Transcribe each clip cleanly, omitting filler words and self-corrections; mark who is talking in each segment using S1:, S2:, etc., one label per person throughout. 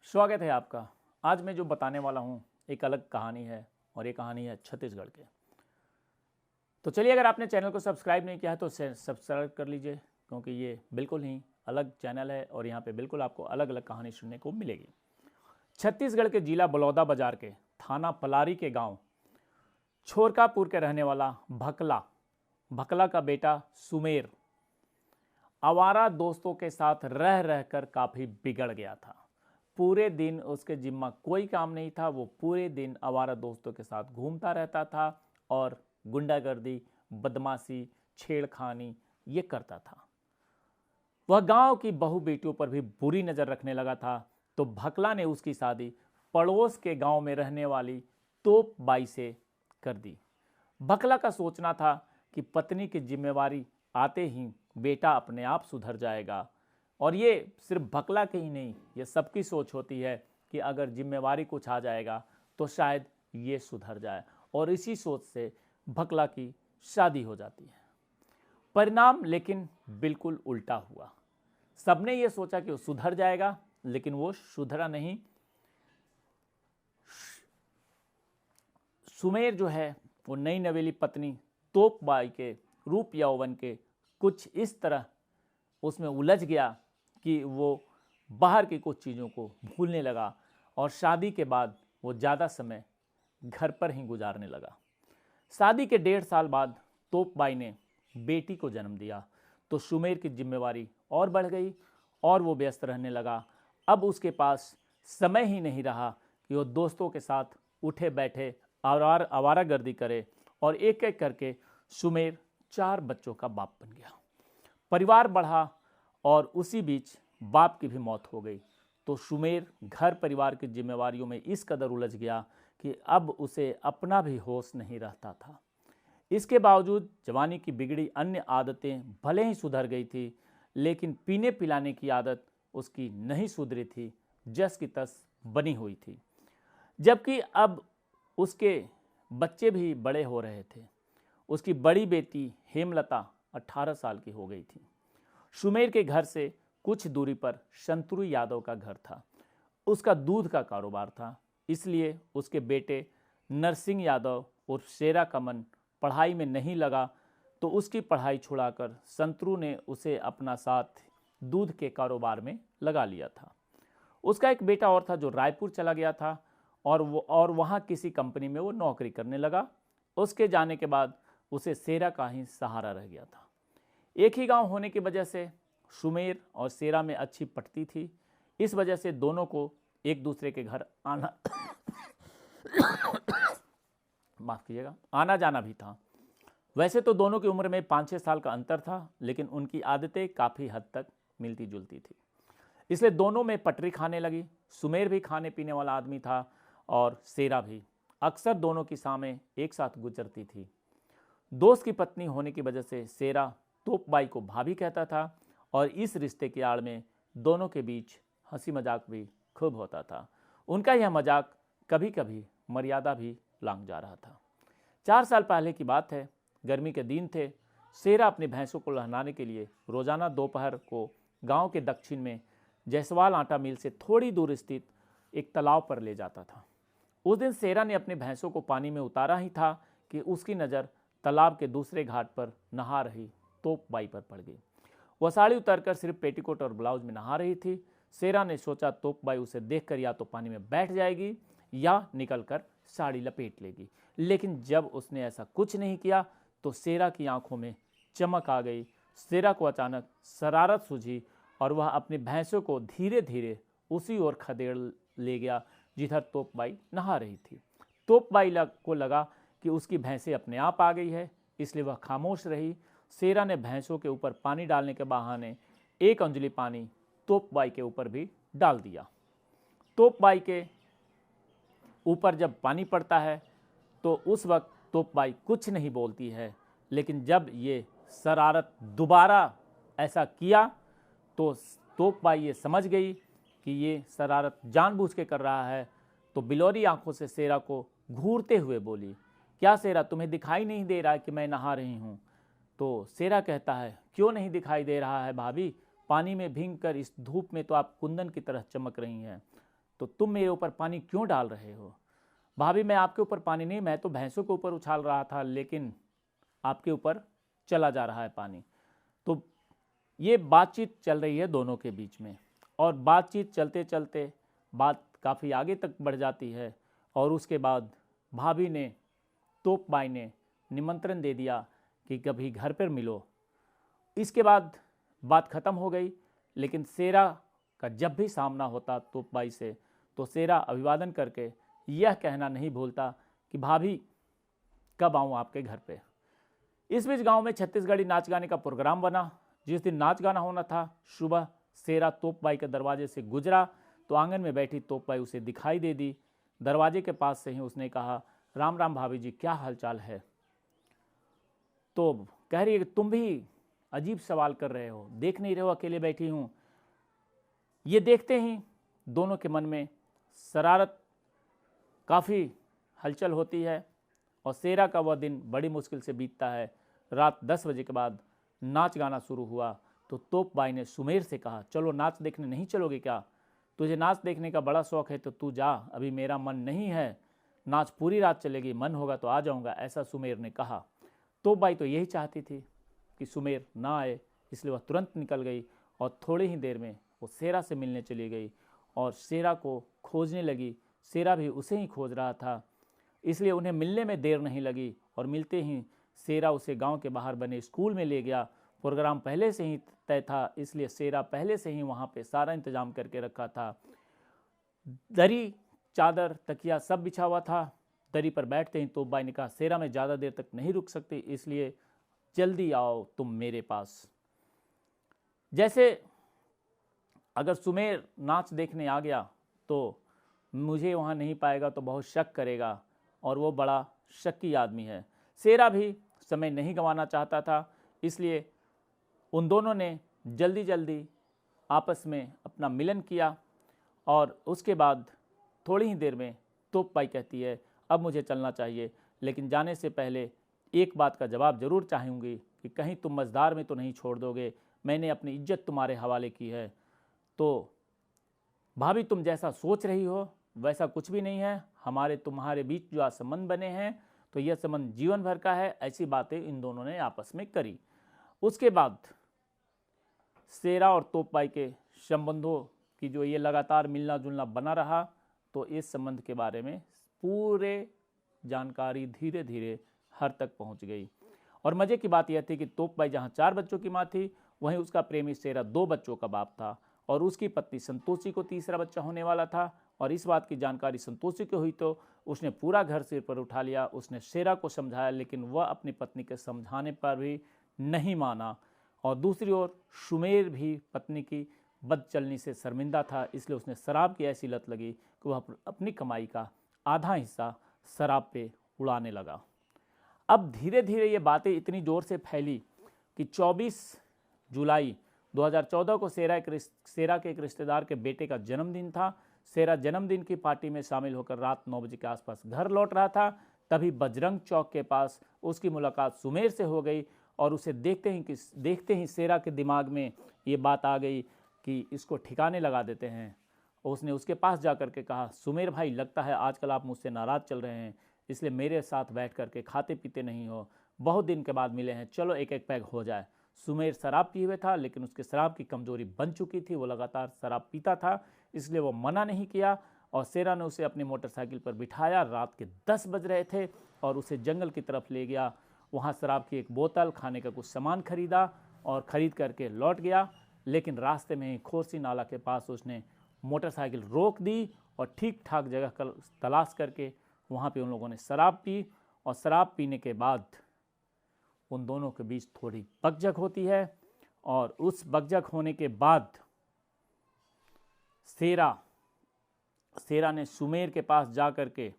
S1: स्वागत है आपका। आज मैं जो बताने वाला हूँ एक अलग कहानी है और ये कहानी है छत्तीसगढ़ के। तो चलिए, अगर आपने चैनल को सब्सक्राइब नहीं किया है तो सब्सक्राइब कर लीजिए, क्योंकि ये बिल्कुल ही अलग चैनल है और यहाँ पे बिल्कुल आपको अलग अलग कहानी सुनने को मिलेगी। छत्तीसगढ़ के जिला बलौदाबाजार के थाना पलारी के गाँव छोरकापुर के रहने वाला भकला का बेटा सुमेर आवारा दोस्तों के साथ रह रहकर काफ़ी बिगड़ गया था। पूरे दिन उसके जिम्मा कोई काम नहीं था। वो पूरे दिन आवारा दोस्तों के साथ घूमता रहता था और गुंडागर्दी, बदमाशी, छेड़खानी ये करता था। वह गांव की बहू बेटियों पर भी बुरी नज़र रखने लगा था। तो भकला ने उसकी शादी पड़ोस के गांव में रहने वाली तोप बाई से कर दी। भकला का सोचना था कि पत्नी की जिम्मेवारी आते ही बेटा अपने आप सुधर जाएगा। और ये सिर्फ भकला के ही नहीं, ये सबकी सोच होती है कि अगर जिम्मेवारी कुछ आ जाएगा तो शायद ये सुधर जाए। और इसी सोच से भकला की शादी हो जाती है। परिणाम लेकिन बिल्कुल उल्टा हुआ। सबने ये सोचा कि वो सुधर जाएगा, लेकिन वो सुधरा नहीं। सुमेर जो है वो नई नवेली पत्नी तोप बाई के रूप यौवन के कुछ इस तरह उसमें उलझ गया कि वो बाहर की कुछ चीज़ों को भूलने लगा और शादी के बाद वो ज़्यादा समय घर पर ही गुजारने लगा। शादी के 1.5 साल बाद तोप बाई ने बेटी को जन्म दिया तो सुमेर की जिम्मेवारी और बढ़ गई और वो व्यस्त रहने लगा। अब उसके पास समय ही नहीं रहा कि वो दोस्तों के साथ उठे बैठे आवारागर्दी करे। और एक एक करके सुमेर 4 बच्चों का बाप बन गया। परिवार बढ़ा और उसी बीच बाप की भी मौत हो गई। तो सुमेर घर परिवार की जिम्मेवारियों में इस कदर उलझ गया कि अब उसे अपना भी होश नहीं रहता था। इसके बावजूद जवानी की बिगड़ी अन्य आदतें भले ही सुधर गई थी, लेकिन पीने पिलाने की आदत उसकी नहीं सुधरी थी, जस की तस बनी हुई थी। जबकि अब उसके बच्चे भी बड़े हो रहे थे। उसकी बड़ी बेटी हेमलता 18 साल की हो गई थी। सुमेर के घर से कुछ दूरी पर शंतनु यादव का घर था। उसका दूध का कारोबार था, इसलिए उसके बेटे नरसिंह यादव और शेरा का मन पढ़ाई में नहीं लगा। तो उसकी पढ़ाई छुड़ाकर शंतनु ने उसे अपना साथ दूध के कारोबार में लगा लिया था। उसका एक बेटा और था जो रायपुर चला गया था और वहाँ किसी कंपनी में वो नौकरी करने लगा। उसके जाने के बाद उसे शेरा का ही सहारा रह गया था। एक ही गांव होने की वजह से सुमेर और शेरा में अच्छी पटती थी। इस वजह से दोनों को एक दूसरे के घर आना माफ़ कीजिएगा, आना जाना भी था। वैसे तो दोनों की उम्र में 5-6 साल का अंतर था, लेकिन उनकी आदतें काफ़ी हद तक मिलती जुलती थी, इसलिए दोनों में पटरी खाने लगी। सुमेर भी खाने पीने वाला आदमी था और शेरा भी। अक्सर दोनों की शामें एक साथ गुजरती थी। दोस्त की पत्नी होने की वजह से शेरा तोप बाई को भाभी कहता था और इस रिश्ते की आड़ में दोनों के बीच हंसी मजाक भी खूब होता था। उनका यह मजाक कभी कभी मर्यादा भी लांघ जा रहा था। 4 साल पहले की बात है, गर्मी के दिन थे। शेरा अपनी भैंसों को नहलाने के लिए रोजाना दोपहर को गांव के दक्षिण में जयसवाल आटा मिल से थोड़ी दूर स्थित एक तालाब पर ले जाता था। उस दिन शेरा ने अपनी भैंसों को पानी में उतारा ही था कि उसकी नज़र तालाब के दूसरे घाट पर नहा रही तोप बाई पर पड़ गई। वह साड़ी उतारकर सिर्फ पेटीकोट और ब्लाउज में नहा रही थी। शेरा ने सोचा तोप बाई उसे देखकर या तो पानी में बैठ जाएगी या निकलकर साड़ी लपेट लेगी, लेकिन जब उसने ऐसा कुछ नहीं किया तो शेरा की आंखों में चमक आ गई। शेरा को अचानक शरारत सूझी और वह अपनी भैंसों को धीरे धीरे उसी ओर खदेड़ ले गया जिधर तोप बाई नहा रही थी। तोप बाई को लगा कि उसकी भैंसें अपने आप आ गई है, इसलिए वह खामोश रही। शेरा ने भैंसों के ऊपर पानी डालने के बहाने 1 अंजलि पानी तोप बाई के ऊपर भी डाल दिया। तोप बाई के ऊपर जब पानी पड़ता है तो उस वक्त तोप बाई कुछ नहीं बोलती है, लेकिन जब ये शरारत दोबारा ऐसा किया तो तोप बाई ये समझ गई कि ये शरारत जानबूझ के कर रहा है। तो बिलोरी आंखों से शेरा को घूरते हुए बोली, क्या शेरा, तुम्हें दिखाई नहीं दे रहा है कि मैं नहा रही हूँ? तो शेरा कहता है, क्यों नहीं दिखाई दे रहा है भाभी, पानी में भीग कर इस धूप में तो आप कुंदन की तरह चमक रही हैं। तो तुम मेरे ऊपर पानी क्यों डाल रहे हो? भाभी मैं आपके ऊपर पानी नहीं, मैं तो भैंसों के ऊपर उछाल रहा था, लेकिन आपके ऊपर चला जा रहा है पानी। तो ये बातचीत चल रही है दोनों के बीच में, और बातचीत चलते चलते बात काफ़ी आगे तक बढ़ जाती है। और उसके बाद भाभी ने, तोप बाई ने निमंत्रण दे दिया कि कभी घर पर मिलो। इसके बाद बात ख़त्म हो गई। लेकिन शेरा का जब भी सामना होता तोप बाई से, तो शेरा अभिवादन करके यह कहना नहीं भूलता कि भाभी कब आऊँ आपके घर पे। इस बीच गांव में छत्तीसगढ़ी नाच गाने का प्रोग्राम बना। जिस दिन नाच गाना होना था, सुबह शेरा तोप बाई के दरवाजे से गुजरा तो आंगन में बैठी तोप बाई उसे दिखाई दे दी। दरवाजे के पास से ही उसने कहा, राम राम भाभी जी, क्या हालचाल है? तो कह रही है कि तुम भी अजीब सवाल कर रहे हो, देख नहीं रहे हो अकेले बैठी हूँ। ये देखते ही दोनों के मन में शरारत, काफ़ी हलचल होती है और शेरा का वह दिन बड़ी मुश्किल से बीतता है। रात 10 बजे के बाद नाच गाना शुरू हुआ तो तोप बाई ने सुमेर से कहा, चलो नाच देखने नहीं चलोगे क्या? तुझे नाच देखने का बड़ा शौक है तो तू जा, अभी मेरा मन नहीं है, नाच पूरी रात चलेगी, मन होगा तो आ जाऊंगा, ऐसा सुमेर ने कहा। तोप बाई तो यही चाहती थी कि सुमेर ना आए, इसलिए वह तुरंत निकल गई और थोड़ी ही देर में वो शेरा से मिलने चली गई और शेरा को खोजने लगी। शेरा भी उसे ही खोज रहा था, इसलिए उन्हें मिलने में देर नहीं लगी और मिलते ही शेरा उसे गांव के बाहर बने स्कूल में ले गया। प्रोग्राम पहले से ही तय था, इसलिए शेरा पहले से ही वहाँ पे सारा इंतजाम करके रखा था। दरी, चादर, तकिया सब बिछा हुआ था। दरी पर बैठते ही तोप बाई ने कहा, शेरा मैं ज़्यादा देर तक नहीं रुक सकती, इसलिए जल्दी आओ तुम मेरे पास। जैसे अगर सुमेर नाच देखने आ गया तो मुझे वहाँ नहीं पाएगा तो बहुत शक करेगा, और वो बड़ा शक्की आदमी है। शेरा भी समय नहीं गंवाना चाहता था, इसलिए उन दोनों ने जल्दी जल्दी आपस में अपना मिलन किया। और उसके बाद थोड़ी ही देर में तोप बाई कहती है, अब मुझे चलना चाहिए, लेकिन जाने से पहले एक बात का जवाब ज़रूर चाहूँगी कि कहीं तुम मझधार में तो नहीं छोड़ दोगे, मैंने अपनी इज्जत तुम्हारे हवाले की है। तो भाभी तुम जैसा सोच रही हो वैसा कुछ भी नहीं है, हमारे तुम्हारे बीच जो आज संबंध बने हैं तो यह संबंध जीवन भर का है। ऐसी बातें इन दोनों ने आपस में करी। उसके बाद शेरा और तोप बाई के संबंधों की जो ये लगातार मिलना जुलना बना रहा, तो इस संबंध के बारे में पूरे जानकारी धीरे धीरे हर तक पहुंच गई। और मज़े की बात यह थी कि तोप बाई जहाँ 4 बच्चों की माँ थी, वहीं उसका प्रेमी शेरा 2 बच्चों का बाप था और उसकी पत्नी संतोषी को तीसरा बच्चा होने वाला था। और इस बात की जानकारी संतोषी को हुई तो उसने पूरा घर सिर पर उठा लिया। उसने शेरा को समझाया, लेकिन वह अपनी पत्नी के समझाने पर भी नहीं माना। और दूसरी ओर सुमेर भी पत्नी की बदचलनी से शर्मिंदा था, इसलिए उसने शराब की ऐसी लत लगी कि वह अपनी कमाई का आधा हिस्सा शराब पे उड़ाने लगा। अब धीरे धीरे ये बातें इतनी ज़ोर से फैली कि 24 जुलाई 2014 को शेरा के एक रिश्तेदार के बेटे का जन्मदिन था। शेरा जन्मदिन की पार्टी में शामिल होकर रात 9 बजे के आसपास घर लौट रहा था। तभी बजरंग चौक के पास उसकी मुलाकात सुमेर से हो गई और उसे देखते ही शेरा के दिमाग में ये बात आ गई कि इसको ठिकाने लगा देते हैं। और उसने उसके पास जा कर के कहा, सुमेर भाई, लगता है आजकल आप मुझसे नाराज़ चल रहे हैं, इसलिए मेरे साथ बैठ कर के खाते पीते नहीं हो, बहुत दिन के बाद मिले हैं, चलो एक एक पैग हो जाए। सुमेर शराब पिए हुए था, लेकिन उसके शराब की कमजोरी बन चुकी थी, वो लगातार शराब पीता था, इसलिए वो मना नहीं किया। और शेरा ने उसे अपनी मोटरसाइकिल पर बिठाया। रात के 10 बज रहे थे और उसे जंगल की तरफ ले गया। वहाँ शराब की एक बोतल, खाने का कुछ सामान खरीदा और ख़रीद करके लौट गया। लेकिन रास्ते में ही खोरसी नाला के पास उसने मोटरसाइकिल रोक दी और ठीक ठाक जगह तलाश करके वहाँ पे उन लोगों ने शराब पी। और शराब पीने के बाद उन दोनों के बीच थोड़ी बकझक होती है और उस बकझक होने के बाद शेरा ने सुमेर के पास जा कर के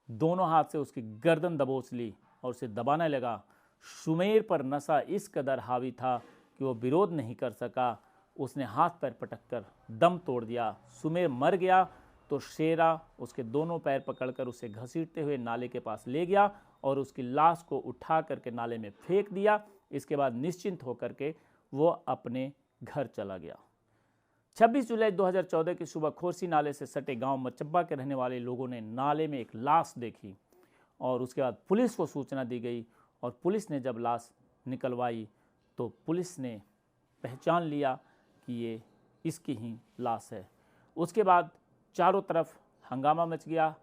S1: दोनों हाथ से उसकी गर्दन दबोच ली और उसे दबाने लगा। सुमेर पर नशा इस कदर हावी था कि वो विरोध नहीं कर सका। उसने हाथ पैर पटक कर दम तोड़ दिया। सुमेर मर गया तो शेरा उसके दोनों पैर पकड़कर उसे घसीटते हुए नाले के पास ले गया और उसकी लाश को उठा करके नाले में फेंक दिया। इसके बाद निश्चिंत होकर के वो अपने घर चला गया। 26 जुलाई 2014 की सुबह खोरसी नाले से सटे गांव मचब्बा के रहने वाले लोगों ने नाले में एक लाश देखी और उसके बाद पुलिस को सूचना दी गई और पुलिस ने जब लाश निकलवाई तो पुलिस ने पहचान लिया कि ये इसकी ही लाश है। उसके बाद चारों तरफ हंगामा मच गया,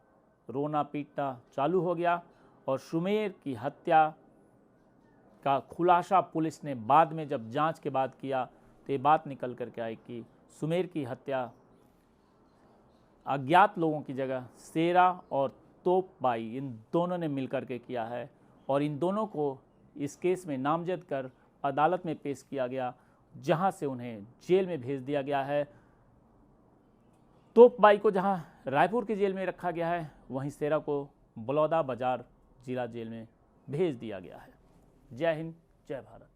S1: रोना पीटना चालू हो गया और सुमेर की हत्या का खुलासा पुलिस ने बाद में जब जांच के बाद किया तो ये बात निकल कर के आई कि सुमेर की हत्या अज्ञात लोगों की जगह शेरा और तोपबाई इन दोनों ने मिलकर के किया है और इन दोनों को इस केस में नामजद कर अदालत में पेश किया गया, जहां से उन्हें जेल में भेज दिया गया है। तोपबाई को जहां रायपुर की जेल में रखा गया है, वहीं शेरा को बलौदा बाजार जिला जेल में भेज दिया गया है। जय हिंद, जय भारत।